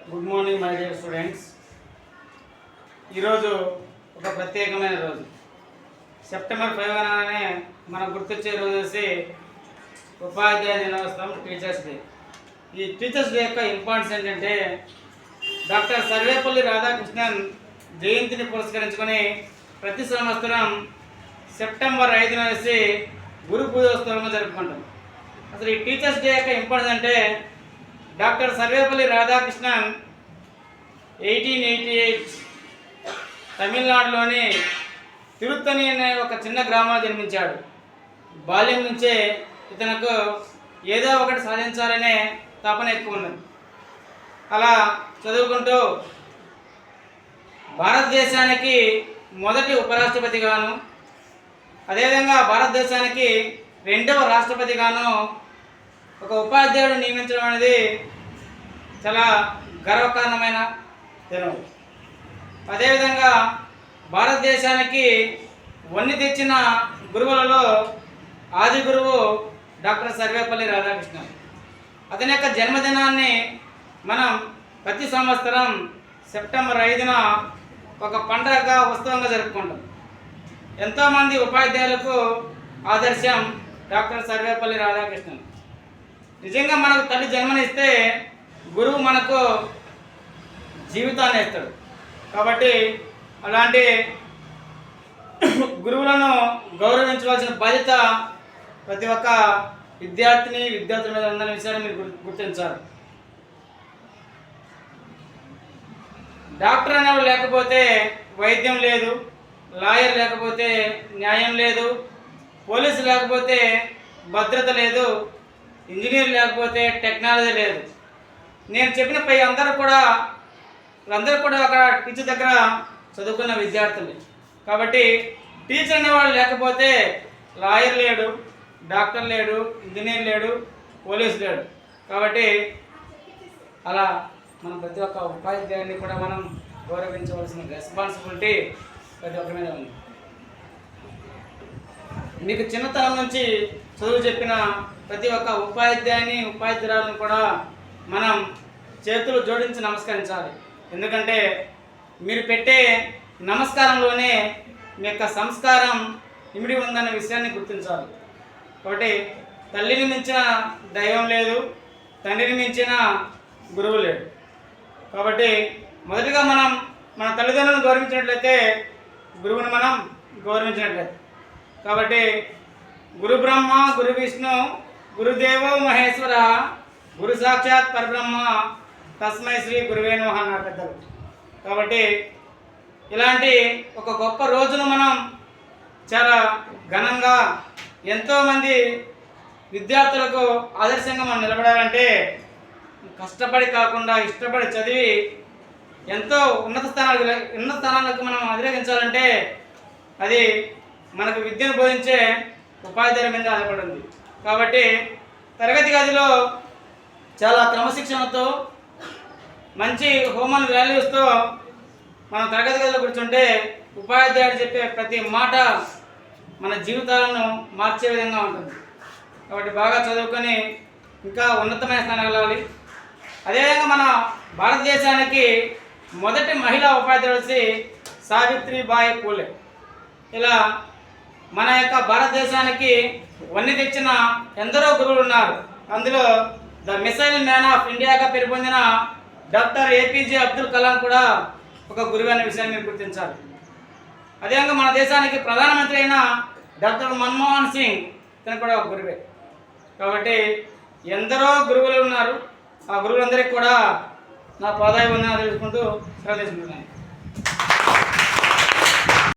Good morning my dear students. ఈరోజు ఒక ప్రత్యేకమైన రోజు. సెప్టెంబర్ 5 అనగానే మనకు గుర్తొచ్చే రోజు వచ్చి ఉపాధ్యాయ దినోత్సవం, టీచర్స్ డే. ఈ టీచర్స్ డే యొక్క ఇంపార్టెన్స్ ఏంటంటే డాక్టర్ సర్వేపల్లి రాధాకృష్ణన్ జయంతిని పురస్కరించుకొని ప్రతి సంవత్సరం సెప్టెంబర్ 5న వచ్చి గురు పూజోత్సవంగా జరుపుకుంటాం. అసలు ఈ టీచర్స్ డే యొక్క ఇంపార్టెన్స్ అంటే డాక్టర్ సర్వేపల్లి రాధాకృష్ణన్ 1888 తమిళనాడులోని తిరుత్తని అనే ఒక చిన్న గ్రామంలో జన్మించాడు. బాల్యం నుంచే ఇతనికి ఏదో ఒకటి సాధించాలనే తపన ఎక్కువ ఉన్నది. అలా చదువుకుంటూ భారతదేశానికి మొదటి ఉపరాష్ట్రపతిగాను, అదేవిధంగా భారతదేశానికి 2వ రాష్ట్రపతిగాను ఒక ఉపాధ్యాయుడు నియమించడం అనేది చాలా గర్వకారణమైన దినం. అదేవిధంగా భారతదేశానికి వన్నె తెచ్చిన గురువులలో ఆది గురువు డాక్టర్ సర్వేపల్లి రాధాకృష్ణన్. అతని యొక్క జన్మదినాన్ని మనం ప్రతి సంవత్సరం సెప్టెంబర్ 5న ఒక పండగ ఉత్సవంగా జరుపుకుంటాం. ఎంతోమంది ఉపాధ్యాయులకు ఆదర్శం డాక్టర్ సర్వేపల్లి రాధాకృష్ణన్. నిజంగా మనకు తల్లి జన్మనిస్తే గురువు మనకు జీవితాన్ని ఇస్తాడు. కాబట్టి అలాంటి గురువులను గౌరవించవలసిన బాధ్యత ప్రతి ఒక్క విద్యార్థుల మీద ఉందనే విషయాన్ని మీరు గుర్తించాలి. డాక్టర్ అనేవాడు లేకపోతే వైద్యం లేదు, లాయర్ లేకపోతే న్యాయం లేదు, పోలీసు లేకపోతే భద్రత లేదు, ఇంజనీర్ లేకపోతే టెక్నాలజీ లేదు. నేను చెప్పిన పై అందరూ కూడా అక్కడ టీచర్ దగ్గర చదువుకున్న విద్యార్థులు. కాబట్టి టీచర్ అనేవాడు లేకపోతే లాయర్ లేడు, డాక్టర్ లేడు, ఇంజనీర్ లేడు, పోలీసు లేడు. కాబట్టి అలా మనం ప్రతి ఒక్క ఉపాధ్యాయుని కూడా మనం గౌరవించవలసిన రెస్పాన్సిబిలిటీ ప్రతి ఒక్కరి మీద ఉంది. మీకు చిన్నతనం నుంచి చదువు చెప్పిన ప్రతి ఒక్క ఉపాధ్యాయురాలను కూడా మనం చేతులు జోడించి నమస్కరించాలి. ఎందుకంటే మీరు పెట్టే నమస్కారంలోనే మీ యొక్క సంస్కారం ఇమిడి ఉందన్న విషయాన్ని గుర్తించాలి. కాబట్టి తల్లిని మించిన దైవం లేదు, తండ్రిని మించిన గురువు లేడు. కాబట్టి మొదటిగా మనం మన తల్లిదండ్రులను గౌరవించినట్లయితే గురువుని మనం గౌరవించినట్లయితే. కాబట్టి గురు బ్రహ్మ, గురు విష్ణు, గురుదేవో మహేశ్వర, గురు సాక్షాత్ పరబ్రహ్మ, తస్మై శ్రీ గురువే నమః అన్నారు పెద్దలు. కాబట్టి ఇలాంటి ఒక గొప్ప రోజును మనం చాలా ఘనంగా ఎంతోమంది విద్యార్థులకు ఆదర్శంగా మనం నిలబడాలంటే కష్టపడి కాకుండా ఇష్టపడి చదివి ఎంతో ఉన్నత స్థానాలకు మనం అధిరోహించాలంటే అది మనకు విద్యను బోధించే ఉపాధ్యాయుల మీద ఆధారపడింది. కాబట్టి తరగతి గదిలో చాలా క్రమశిక్షణతో మంచి హ్యూమన్ వాల్యూస్తో మనం తరగతి గదిలో కూర్చుంటే ఉపాధ్యాయుడు చెప్పే ప్రతి మాట మన జీవితాలను మార్చే విధంగా ఉంటుంది. కాబట్టి బాగా చదువుకొని ఇంకా ఉన్నతమైన స్థానానికి వెళ్ళాలి. అదేవిధంగా మన భారతదేశానికి మొదటి మహిళా ఉపాధ్యాయుడు వచ్చి సావిత్రిబాయి పూలే. ఇలా మన యొక్క భారతదేశానికి వన్నె తెచ్చిన ఎందరో గురువులు ఉన్నారు. అందులో ద మిసైల్ మ్యాన్ ఆఫ్ ఇండియాగా పేరు పొందిన డాక్టర్ ఏపీజే అబ్దుల్ కలాం కూడా ఒక గురువు అనే విషయాన్ని మీరు గుర్తించాలి. అదేవిధంగా మన దేశానికి ప్రధానమంత్రి అయిన డాక్టర్ మన్మోహన్ సింగ్ ఇతను కూడా ఒక గురువే. కాబట్టి ఎందరో గురువులు ఉన్నారు. ఆ గురువులందరికీ కూడా నా పాదాభివందనాలు తెలుసుకుంటూ సెలవు తీసుకుంటున్నాను.